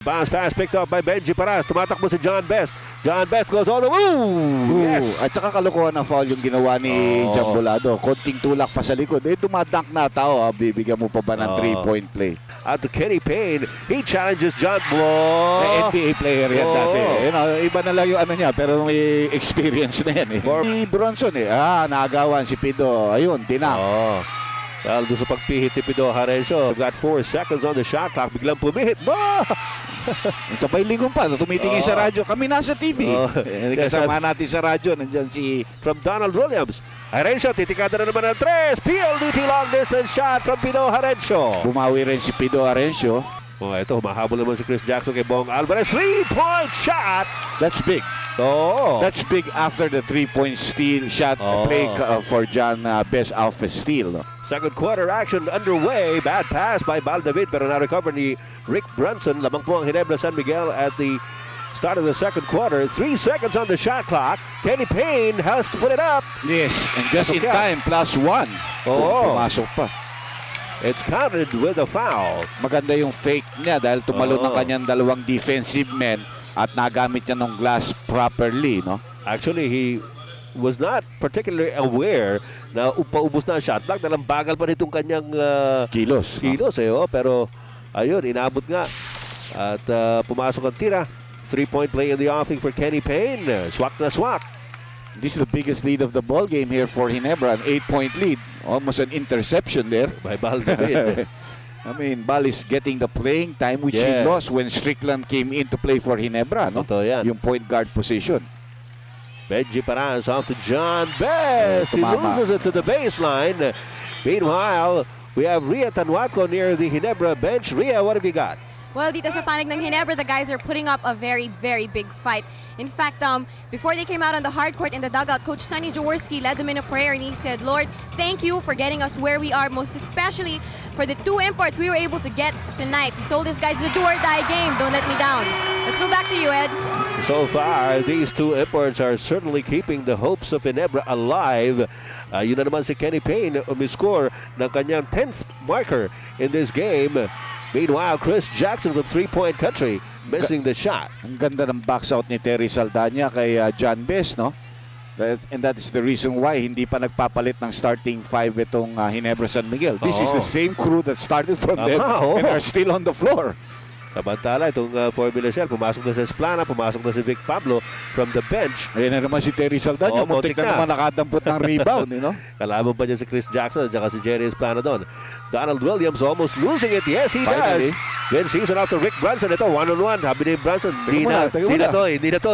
Pass picked up by Benji Paras. Tumatakbo si John Best. John Best goes all the way. Yes. At saka kalokohan na foul yung ginawa ni Jambolado. Konting tulak pa sa likod. Dumadunk na tao. Bibigyan mo pa ba ng 3-point play? At to Kenny Payne. He challenges John Blow. Na NBA player yan dati. Iba na lang yung ano niya. Pero may experience na yan. Si Bronson naagawan si Pido. Ayun, tinang. Dahil doon sa pagpihit ni Pido Harencio. Got 4 seconds on the shot clock. Biglang pumihit. Sabay lingon pa, tumitingin sa radyo. Kami nasa TV. Kasama natin sa radyo. Nandiyan si... From Donald Williams. Harencio, titikada na naman ng 3. PLDT long distance shot from Pido Harencio. Bumawi rin si Pido Harencio. Ito, humahabol naman si Chris Jackson kay Bong Alvarez. 3-point shot. That's big. That's big after the 3-point steal shot play for John Best off a steal. Second quarter action underway. Bad pass by Baldavid pero na-recover ni Rick Brunson. Lamang po ang Ginebra San Miguel at the start of the second quarter. 3 seconds on the shot clock. Kenny Payne has to put it up. Yes, and just in time, +1. Pumasok pa. It's counted with a foul. Maganda yung fake niya dahil tumalo ng kanyang dalawang defensive men at nagamit niya ng glass properly, no? Actually, he was not particularly aware na paubos na ang shot clock. Dalang bagal pa nitong kanyang kilos. Pero ayun, inabot nga. At pumasok ang tira. 3-point play in the offing for Kenny Payne. Swak na swak. This is the biggest lead of the ball game here for Ginebra. An 8-point lead. Almost an interception there. By Baldavid. I mean, Bal is getting the playing time which he lost when Strickland came in to play for Ginebra, no? Yung point guard position. Benji Paras off to John Best. He loses it to the baseline. Meanwhile, we have Ria Tanwaco near the Ginebra bench. Ria, what have you got? Well, dito sa panig ng Ginebra, the guys are putting up a very, very big fight. In fact, before they came out on the hard court in the dugout, Coach Sonny Jaworski led them in a prayer and he said, Lord, thank you for getting us where we are, most especially for the 2 imports we were able to get tonight. He told his guys, it's a do-or-die game. Don't let me down. Let's go back to you, Ed. So far, these 2 imports are certainly keeping the hopes of Ginebra alive. Yun na naman si Kenny Payne, umiscore ng kanyang 10th marker in this game. Meanwhile, Chris Jackson from 3-point country missing the shot. Ang ganda ng box out ni Terry Saldana kay John Best, no? And that is the reason why hindi pa nagpapalit ng starting 5 itong Ginebra San Miguel. This is the same crew that started from them and are still on the floor. Samantala, itong Formula Shell, pumasok na sa Esplana, pumasok na si Vic Pablo from the bench. Ayan na naman si Terry Saldana, muntik na naman nakadampot ng rebound, no? Kalaban pa niya si Chris Jackson at si Jerry Esplana doon. Donald Williams almost losing it. Yes, he does. Then season after Rick Brunson. Ito, one-on-one. Sabi ni Brunson, hindi na to.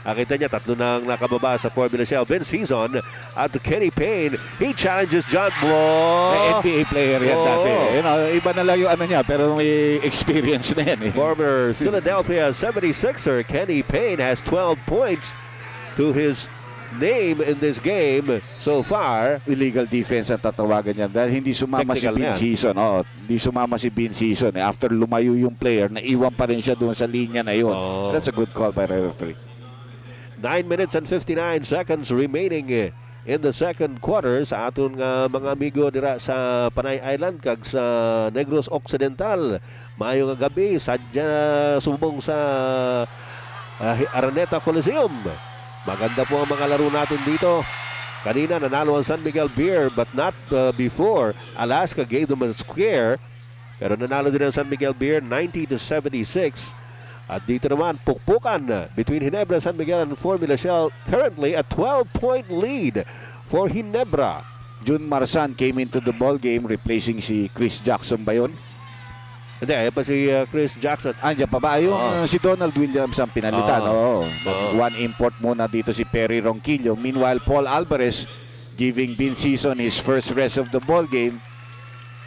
Nakita niya, 3 nang nakababa sa Formula Shell. Ben Season at Kenny Payne. He challenges John Blow. Na NBA player yan dati. Iba na lang yung ano niya, pero may experience na yan. Former Philadelphia 76er Kenny Payne has 12 points to his name in this game so far. Illegal defense ang tatawagan niya dahil hindi sumama si Ben Season. Hindi sumama si Ben Season. After lumayo yung player, naiwan pa rin siya doon sa linya na yun. That's a good call by referee. 9 minutes and 59 seconds remaining in the second quarter sa aton mga amigo dira sa Panay Island kag sa Negros Occidental. Maayong gabi, sadya subong sa Araneta Coliseum. Maganda po ang mga laro natin dito. Kanina nanalo ang San Miguel Beer but not before. Alaska gave them a scare. Pero nanalo din ang San Miguel Beer 90-76. At dito naman, pukpukan between Ginebra, San Miguel, and Formula Shell. Currently, a 12-point lead for Ginebra. Jun Marsan came into the ball game replacing si Chris Jackson ba yun? Hindi, ayan pa si Chris Jackson. Andiyan pa ba? Yung si Donald Williams ang pinalitan. One import muna dito si Perry Ronquillo. Meanwhile, Paul Alvarez giving Ben Season his first rest of the ball game.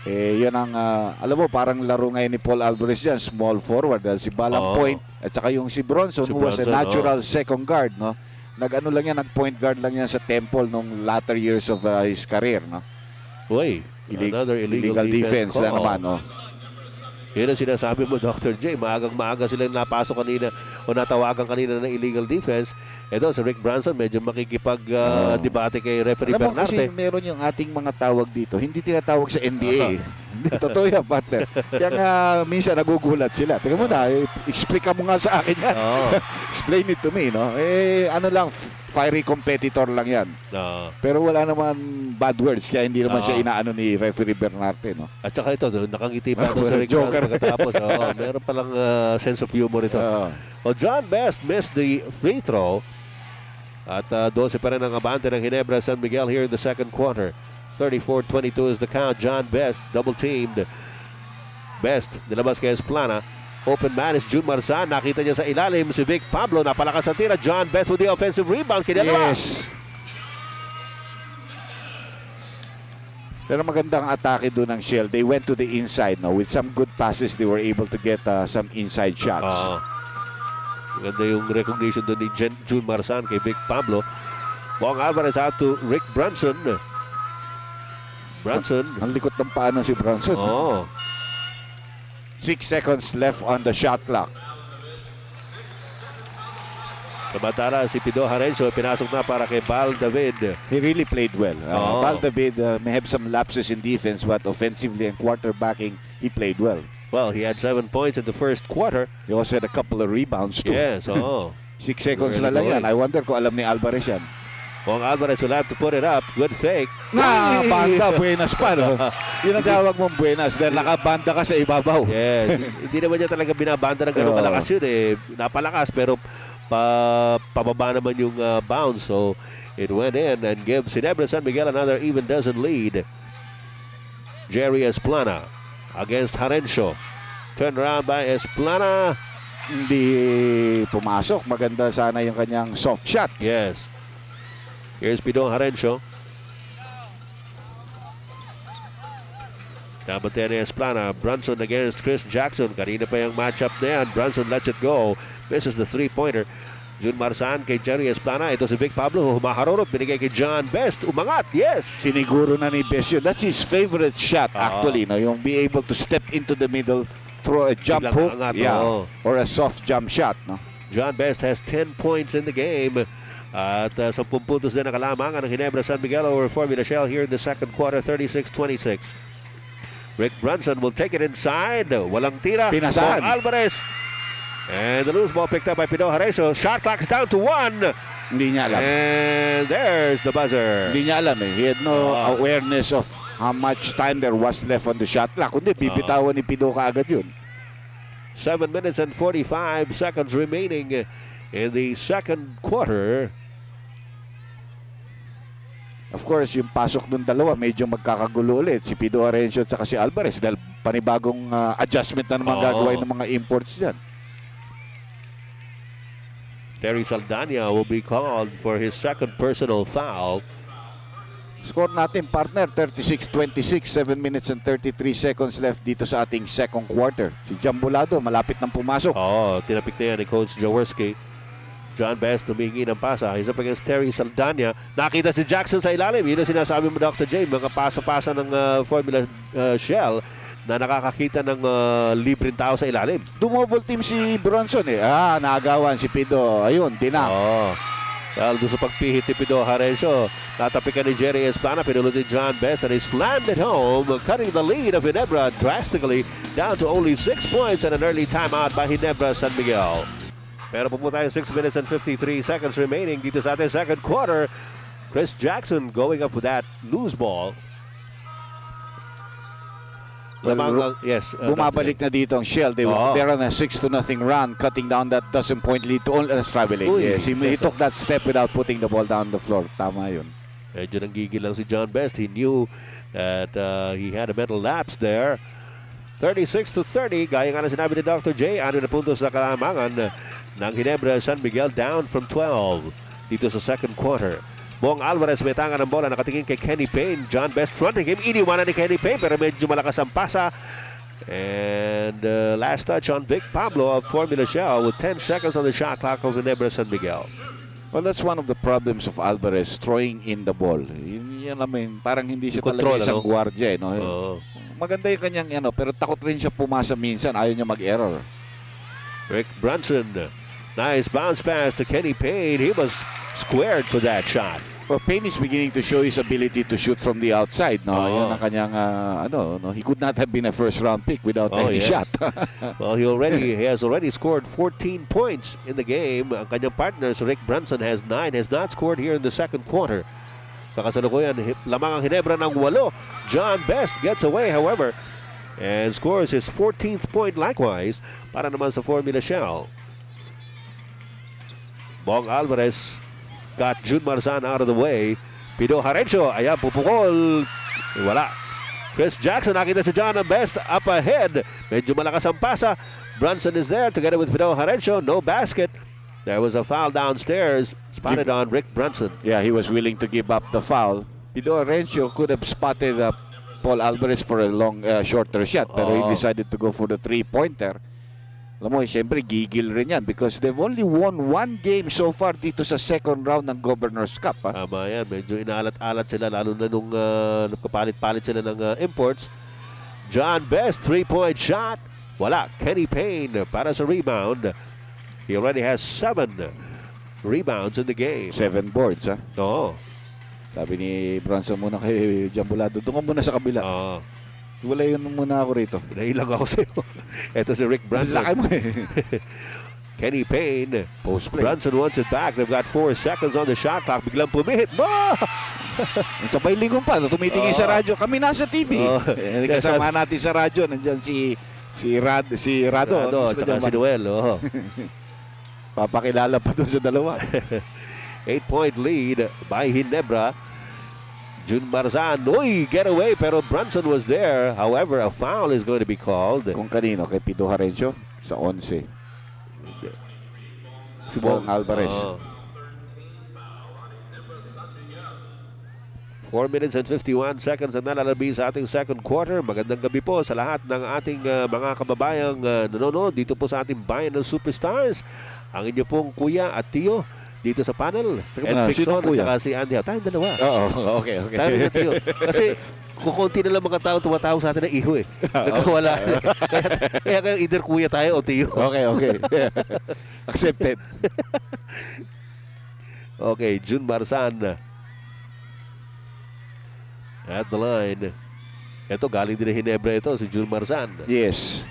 Yan ang, alam mo, parang laro ngayon ni Paul Alvarez dyan, small forward. Si Balang point, at saka yung si Bronson, who was a natural second guard, no? Nag-ano lang yan, nag-point guard lang yan sa Temple nung latter years of his career, no? Uy, another illegal defense na naman, no? Yun ang sinasabi mo, Dr. J. Maagang-maaga silang napasok kanina. o natawagan kanina na illegal defense. Ito, si Rick Brunson, medyo makikipag-debate kay referee Alam mo kasi Bernarte. meron yung ating mga tawag dito, hindi tinatawag sa NBA. Hindi, totoo yan, partner. Kaya nga, minsan nagugulat sila. Tingnan mo na, explain mo nga sa akin yan. Oo. Explain it to me, no? Ano lang, fiery competitor lang yan. Oo. Pero wala naman bad words, kaya hindi naman Oo. siya inaano ni referee Bernarte, no? At saka ito, nakangiti pa ito sa Rick Joker. Brunson pagkatapos. Oo, meron palang sense of humor ito. Well, John Best missed the free throw. At 12 pa rin ang abante ng Ginebra San Miguel here in the second quarter. 34-22 is the count. John Best double-teamed. Best, nilabas kay Esplana. Open man is June Marzan. Nakita niya sa ilalim si Vic Pablo. Napalakas ang tira. John Best with the offensive rebound. Kinalawa. Yes. Pero magandang atake doon ng Shell. They went to the inside, no? With some good passes, they were able to get some inside shots. Maganda yung recognition doon ni June Marzan kay Vic Pablo. Bong Alvarez out to Rick Brunson. Ang likot ng paa ng si Brunson. 6 seconds left on the shot clock. Samantala si Pido Harencio pinasok na para kay Val David. He really played well. Val David may have some lapses in defense, but offensively and quarterbacking, he played well. Well, he had 7 points in the first quarter. He also had a couple of rebounds too. Yes, 6 seconds na lang yan. I wonder kung alam ni Alvarez yan. Bong Alvarez will have to put it up. Good fake. Banda, buenas pa, no? Yun ang tawag mong buenas dahil nakabanda ka sa ibabaw. Yes. Hindi naman niya talaga binabanda ng gano'ng kalakas yun eh. Napalakas pero pababa naman yung bounce. So, it went in and gives Ginebra San Miguel another even dozen lead. Jerry Esplana against Harencio. Turn around by Esplana. Hindi pumasok. Maganda sana yung kanyang soft shot. Yes. Here's Pido Harencio. Nabantayan ni Esplana. Brunson against Chris Jackson. Kanina pa yung matchup na yan. Brunson lets it go. Misses the three-pointer. June Marzan kay Jerry Esplana. Ito si Vic Pablo. Humaharurot. Binigay kay John Best. Umangat. Yes. Siniguro na ni Best yun. That's his favorite shot actually. No? Yung be able to step into the middle, throw a jump hook. Or a soft jump shot. No? John Best has 10 points in the game. At 10 puntos din ang kalamangan ng Ginebra San Miguel over Formula Shell here in the second quarter, 36-26. Rick Brunson will take it inside. Walang tira. Pinasahan. Alvarez. And the loose ball picked up by Pido Harencio. Shot clock's down to 1. Hindi niya alam. And there's the buzzer. Hindi niya alam eh. He had no awareness of how much time there was left on the shot clock. Kundi, bibitawan ni Pido kaagad yun. 7 minutes and 45 seconds remaining in the second quarter. Of course, yung pasok ng dalawa, medyo magkakagulo ulit. Si Pido Harencio at saka si Alvarez dahil panibagong adjustment na naman gagawin ng mga imports dyan. Terry Saldana will be called for his second personal foul. Score natin, partner, 36-26, 7 minutes and 33 seconds left dito sa ating second quarter. Si Jambulado, malapit nang pumasok. Tinapik na yan ni Coach Jaworski. John Best humingi ng pasa. He's up against Terry Saldana. Nakita si Jackson sa ilalim. Yun ang sinasabi mo, Dr. J. Mga pasa-pasa ng Formula Shell na nakakakita ng libreng tao sa ilalim. Dumouble team si Brunson eh. Naagawan si Pido. Ayun, tinang. Dahil doon sa pagpihit ni Pido Harencio, tatapikan ni Jerry Esplana, pinulot ni John Best, and he slammed it home, cutting the lead of Ginebra drastically down to only 6 points and an early timeout by Ginebra San Miguel. Pero po tayo 6 minutes and 53 seconds remaining dito sa ating second quarter. Chris Jackson going up with that loose ball. Bumabalik na dito ang Shell. They're on a 6-0 run, cutting down that dozen point lead to only traveling. Yes, he took that step without putting the ball down the floor. Tama yun. Medyo nanggigil lang si John Best. He knew that he had a mental lapse there. 36-30, gaya nga na sinabi ni Dr. J, 6 na puntos sa kalamangan ng Ginebra San Miguel, down from 12 dito sa second quarter. Bong Alvarez may tanga ng bola, nakatingin kay Kenny Payne. John Best fronting him, iniwanan ni Kenny Payne pero medyo malakas ang pasa. And last touch on Vic Pablo of Formula Shell with 10 seconds on the shot clock of Ginebra San Miguel. Well, that's one of the problems of Alvarez, throwing in the ball. Yan naman, parang hindi siya Control, talaga isang guardia. No? Maganda yung kanyang, pero takot rin siya pumasa minsan. Ayaw niya mag-error. Rick Brunson Nice bounce pass to Kenny Payne. He was squared for that shot. Well, Payne is beginning to show his ability to shoot from the outside. No, Oo. yan ang kanyang he could not have been a first-round pick without any yes. shot. Well, he has already scored 14 points in the game. Ang kanyang partner, si Rick Brunson, has 9. Has not scored here in the second quarter. Sa kasalukuyan, lamang ang Ginebra ng 8. John Best gets away, however, and scores his 14th point likewise para naman sa Formula Shell. Bong Alvarez got Jun Marzan out of the way. Pido Harencio, ayan, pupukol. Wala. Chris Jackson, nakita si John Best up ahead. Medyo malakas ang pasa. Brunson is there together with Pido Harencio. No basket. There was a foul downstairs. Spotted on Rick Brunson. Yeah, he was willing to give up the foul. Pido Rencio could have spotted Paul Alvarez for a shorter shot, pero he decided to go for the three-pointer. Alam mo, siyempre gigil rin yan because they've only won 1 game so far dito sa second round ng Governor's Cup. Tama yan. Medyo inaalat-alat sila lalo na nung nagpapalit-palit sila ng imports. John Best, 3-point shot. Wala. Kenny Payne para sa rebound. He already has 7 rebounds in the game. 7 boards, ha? Oo. Sabi ni Bronson muna kay Jambulado, doon ka muna sa kabila. Oo. Wala yun muna ako rito. Nailang ako sa'yo. Ito si Rick Brunson. Laki mo eh. Kenny Payne. Post play. Brunson wants it back. They've got 4 seconds on the shot clock. Biglang pumihit. Sabay lingon pa. Tumitingin sa radyo. Kami nasa TV. Kasama natin sa radyo. Nandiyan si Rado. Rado at si Noel. Papakilala pa doon sa dalawa. 8-point lead by Ginebra. Jun Marzan, get away, pero Brunson was there. However, a foul is going to be called. Kung kanino? Kay Pido Harencio? Sa 11. Si Bong Alvarez. 4 minutes and 51 seconds ang nalalabi sa ating second quarter. Magandang gabi po sa lahat ng ating mga kababayang nanonood dito po sa ating bayan ng Superstars. Ang inyo pong kuya at tiyo dito sa panel. Ed Pixon at saka si Andy. Tayong dalawa. Oo, okay. Tayong na tiyo. Kasi kukunti na lang mga tao tumatawag sa atin na iho eh. Nagkawala. Kaya either kuya tayo o tiyo. Okay. Accepted. Okay, Jun Marzan at the line. Ito, galing din na Ginebra ito, si Jun Marzan. Yes.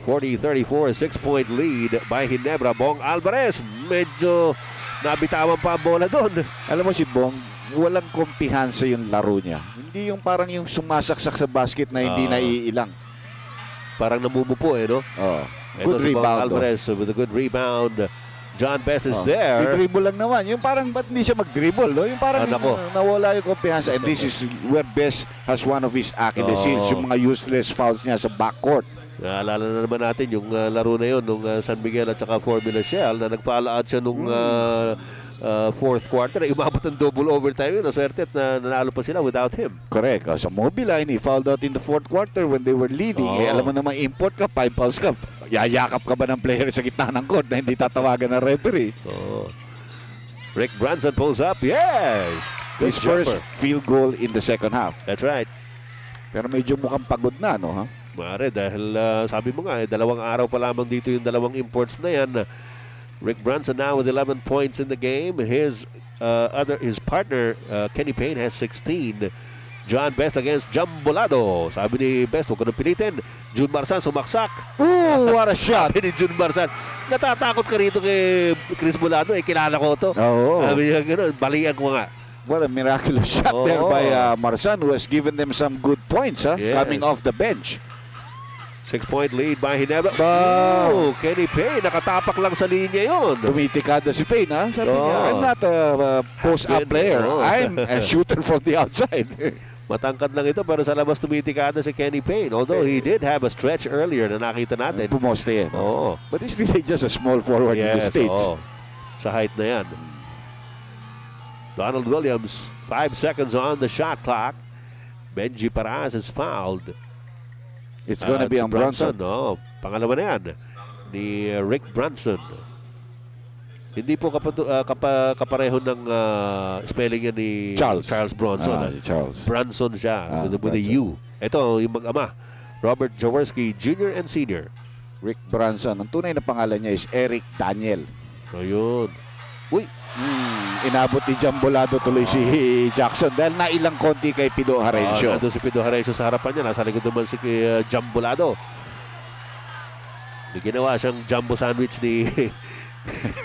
40-34, 6-point lead by Ginebra. Bong Alvarez, medyo nabitawan pa ang bola doon. Alam mo si Bong, walang kumpihansa yung laro niya. Hindi yung parang yung sumasaksak sa basket na hindi naiilang. Parang namumupo no? Good si rebound. Bong Alvarez with a good rebound. John Best is there. I-dribble lang naman. Yung parang ba't hindi siya mag-dribble? No? Yung parang nawala yung kumpihansa. And this is where Best has one of his Achilles heels. Yung mga useless fouls niya sa backcourt. Naalala na naman natin yung laro na yun nung San Miguel at saka Formula Shell na nag-foul out siya nung fourth quarter. Umabot ang double overtime yun. Swerte at nanalo pa sila without him. Correct. Sa Mobiline, he fouled out in the fourth quarter when they were leading. Alam mo naman, import ka, 5 fouls ka. Yayakap ka ba ng player sa gitna ng court na hindi tatawagan ng referee? Rick Brunson pulls up. Yes! His first field goal in the second half. That's right. Pero medyo mukhang pagod na, no? Ha? Mare, dahil sabi mo nga, 2 araw pa lamang dito yung 2 imports na yan. Rick Brunson now with 11 points in the game. His partner, Kenny Payne, has 16. John Best against Jambulado. Sabi ni Best, huwag ka nang pilitin. Jun Marzan sumaksak. Ooh, what a shot! Sabi ni Jun Marzan, natatakot ka rito kay Chris Bulado. Kilala ko to. Sabi niya gano'n, balian ko nga. What a miraculous shot there by Marzan, who has given them some good points coming off the bench. 6-point lead by Ginebra. Kenny Payne, nakatapak lang sa linya yun. Tumitikada si Payne, ha? Sabi niya, I'm not a post-up player. I'm a shooter from the outside. Matangkad lang ito pero sa labas tumitikada si Kenny Payne. Although he did have a stretch earlier na nakita natin. Pumoste yan. But he's really just a small forward in the States. Sa height na yan. Donald Williams, 5 seconds on the shot clock. Benji Paraz is fouled. It's gonna be on Brunson. Pangalawa na yan ni Rick Brunson. Hindi po kapareho ng spelling niya ni Charles Bronson. Charles. Brunson siya with a U. Ito yung mag-ama, Robert Jaworski Jr. and Sr. Rick Brunson. Ang tunay na pangalan niya is Eric Daniel. So yun. Uy, Inabot ni Jambolado tuloy si Jackson dahil nailang konti kay Pido Harencio. nandun si Pido Harencio sa harapan niya. Nasa likod naman si Jambolado. May ginawa siyang jumbo sandwich ni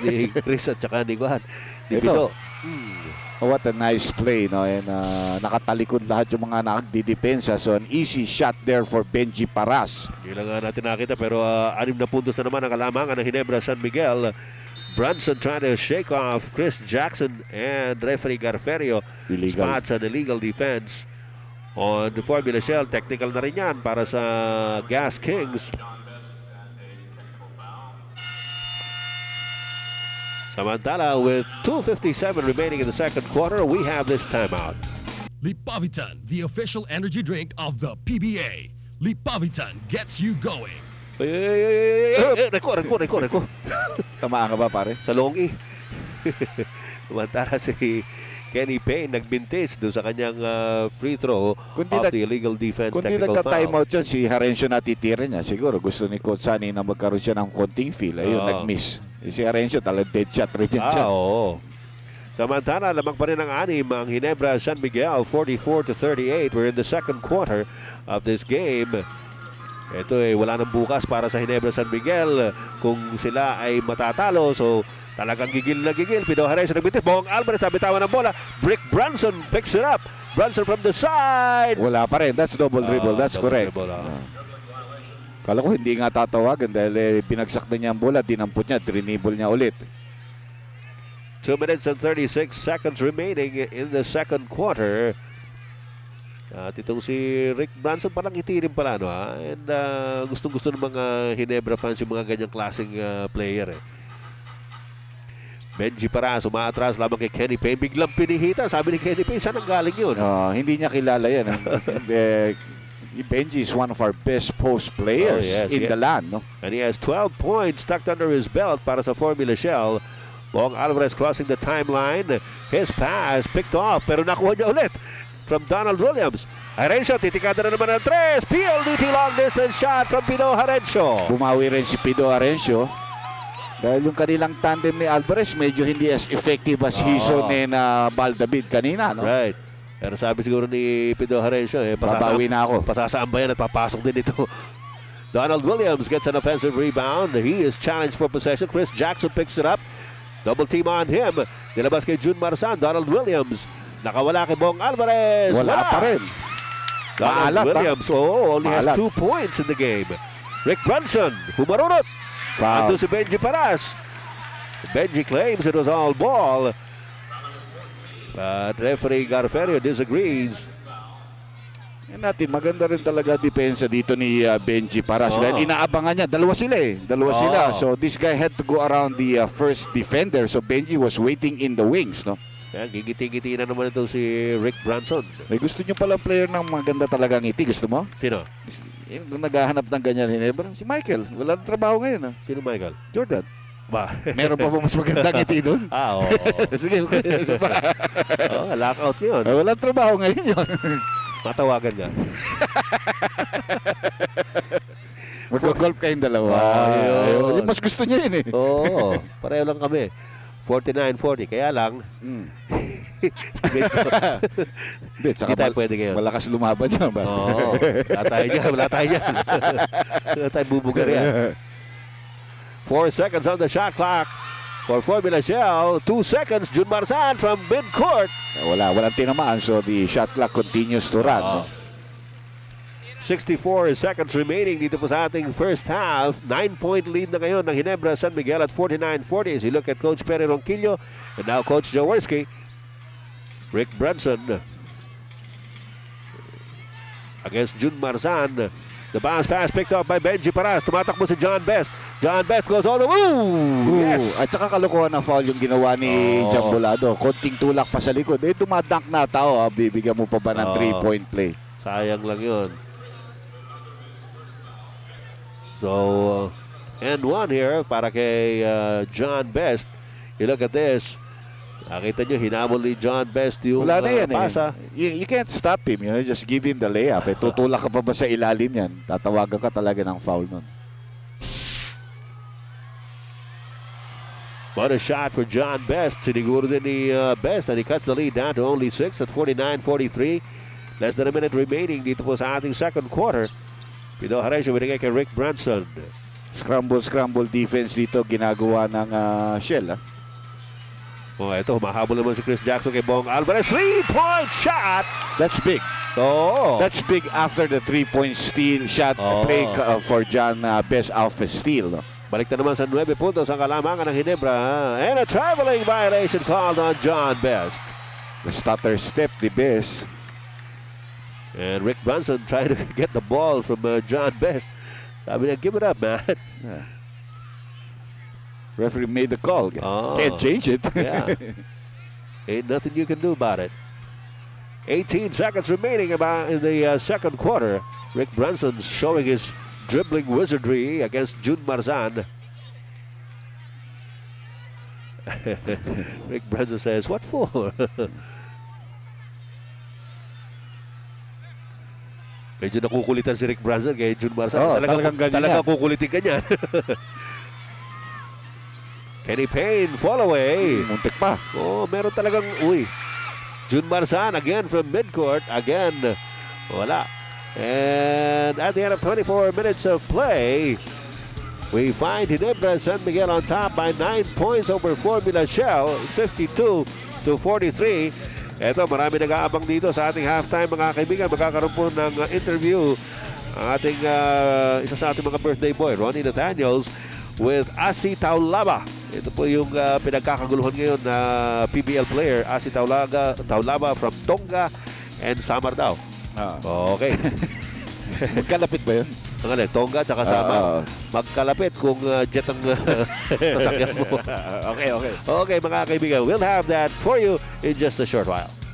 ni Chris at saka ni Guan. Ni Ito. Pido. What a nice play, no? And nakatalikod lahat yung mga nagdidepensa. So an easy shot there for Benji Paras. Hindi lang nga natin nakita pero 6 na puntos na naman ang kalamangan ng Ginebra San Miguel. Brunson trying to shake off Chris Jackson and referee Garferio. Illegal. Spots an illegal defense on the Formula Shell. Technical na rin yan para sa Gas Kings. Samantala, with 2:57 remaining in the second quarter, we have this timeout. Lipavitan, the official energy drink of the PBA. Lipavitan gets you going. Reko. Tamaan ka ba, pare? Sa longi. Samantala si Kenny Payne nagbintis doon sa kanyang free throw of the illegal defense Kung di technical foul. nagka-timeout yun, si Harencio natitira niya. Siguro gusto ni Coach Sunny na magkaroon siya ng konting feel. Ayun, nag-miss. Si Harencio talagang dead shot rin yan siya. Oo. Samantala, lamang pa rin ang 6 ang Ginebra San Miguel, 44-38. We're in the second quarter of this game. Ito wala nang bukas para sa Ginebra San Miguel kung sila ay matatalo. So, talagang gigil na gigil. Pido Harencio nagbintis. Bong Alvarez, bitawan ng bola. Rick Brunson picks it up. Brunson from the side. Wala pa rin. That's double dribble. That's double correct. dribble, Kala ko hindi nga tatawagan dahil binagsak na niya ang bola. Dinampot niya. Drinibble niya ulit. 2 minutes and 36 seconds remaining in the second quarter. At itong si Rick Brunson palang itirin pala, no? And gustong-gusto ng mga Ginebra fans yung mga ganyang klaseng player. Benji Paras, umaatras lamang kay Kenny Payne. Biglang pinihita. Sabi ni Kenny Payne, saan ang galing yun? Hindi niya kilala yan. Benji is one of our best post players in the land. No? And he has 12 points tucked under his belt para sa Formula Shell. Bong Alvarez crossing the timeline. His pass picked off pero nakuha niya ulit from Donald Williams. Harencio, titikada na naman ng 3. PLDT long distance shot from Pido Harencio. Bumawi rin si Pido Harencio. Dahil yung kanilang tandem ni Alvarez medyo hindi as effective as Hison and Baldavid kanina. No? Right. Pero sabi siguro ni Pido Harencio, Babawi na ako. Pasasaan ba yan at papasok din ito. Donald Williams gets an offensive rebound. He is challenged for possession. Chris Jackson picks it up. Double team on him. Nilabas kay June Marsan. Donald Williams. Nakawala kay Bong Alvarez. Wala pa rin. Donald Maalat, Williams only has Maalat. 2 points in the game. Rick Brunson, humarunot. Foul. Ando si Benji Paras. Benji claims it was all ball. But referee Garferio disagrees. Yan natin, maganda rin talaga depensa dito ni Benji Paras. Dahil inaabangan niya, dalawa sila. So this guy had to go around the first defender. So Benji was waiting in the wings. No? Yan, gigiti-giti na naman ito si Rick Brunson. Gusto niyo pala player ng maganda talaga ngiti. Gusto mo? Sino? Yung naghahanap ng ganyan. Si Michael. Wala nang trabaho ngayon. Sino Michael? Jordan. Ba? Meron pa ba mas maganda ngiti doon? Oo. Sige. Lockout yun. Wala nang trabaho ngayon yun. Matawagan nga. Mag-golf kayong dalawa. Ayun. Mas gusto niya yun eh. Oo. Pareho lang kami. 49-40. Kaya lang, Hindi, hindi tayo pwede ngayon. malakas lumaban niya ba? Oo. Wala tayo dyan. Wala tayo bubugar yan. 4 seconds on the shot clock for Formula Shell. 2 seconds, June Marsan from midcourt. Walang tinamaan. So the shot clock continues to run. 64 seconds remaining dito po sa ating first half. 9-point lead na ngayon ng Ginebra San Miguel at 49-40 as you look at Coach Perry Ronquillo and now Coach Jaworski. Rick Brunson against June Marsan. The bounce pass picked up by Benji Paras. Tumatakbo si John Best. John Best goes all the way. Yes! At saka kalokohan na foul yung ginawa ni Jambolado. Konting tulak pa sa likod. Dumadunk na tao. Bibigyan mo pa ba ng 3-point play? Sayang lang yun. So, and one here para kay John Best. You look at this. Nakita nyo, hinamol ni John Best yung Wala na yan pasa. You can't stop him. Just give him the layup. Tutulak ka pa ba sa ilalim yan? Tatawagan ka talaga ng foul nun. What a shot for John Best. Siniguro din ni Best and he cuts the lead down to only 6 at 49-43. Less than a minute remaining dito po sa ating second quarter. Pino Haresio binigay kay Rick Branson. Scramble defense dito ginagawa ng Shell. Oh, ito, humahabol naman si Chris Jackson kay Bong Alvarez. 3-point shot! That's big. Oh. That's big after the 3-point steal shot play for John Best off a steal. No? Balik na naman sa 9 puntos ang kalamangan ng Ginebra. And a traveling violation called on John Best. The stutter step ni Best. And Rick Branson trying to get the ball from John Best. Sabi niya, give it up, man. Yeah. Referee made the call. Oh. Can't change it. Yeah. Ain't nothing you can do about it. 18 seconds remaining about in the second quarter. Rick Branson showing his dribbling wizardry against June Marzan. Rick Branson says, what for? Medyo nakukulitan si Rick Branson kay June Marzan. Oh, talagang ganyan talaga yan. kukulitin ka niyan. Kenny Payne, fall away. Muntik pa. Oh, meron talagang, June Marzan again from midcourt. Again, wala. And at the end of 24 minutes of play, we find Ginebra San Miguel on top by 9 points over Formula Shell, 52-43. Eto, marami nag-aabang dito sa ating halftime, mga kaibigan. Magkakaroon po ng interview ang ating isa sa ating mga birthday boy, Ronnie Nathaniels, with Asi Taulaba. Ito po yung pinagkakaguluhan ngayon na PBL player, Asi Taulaba from Tonga and Samar daw. Okay. Magkalapit ba yun? Ang alin, Tonga tsaka Samar. Magkalapit kung jet ang sasakyan mo. Okay. Okay, mga kaibigan, we'll have that for you in just a short while.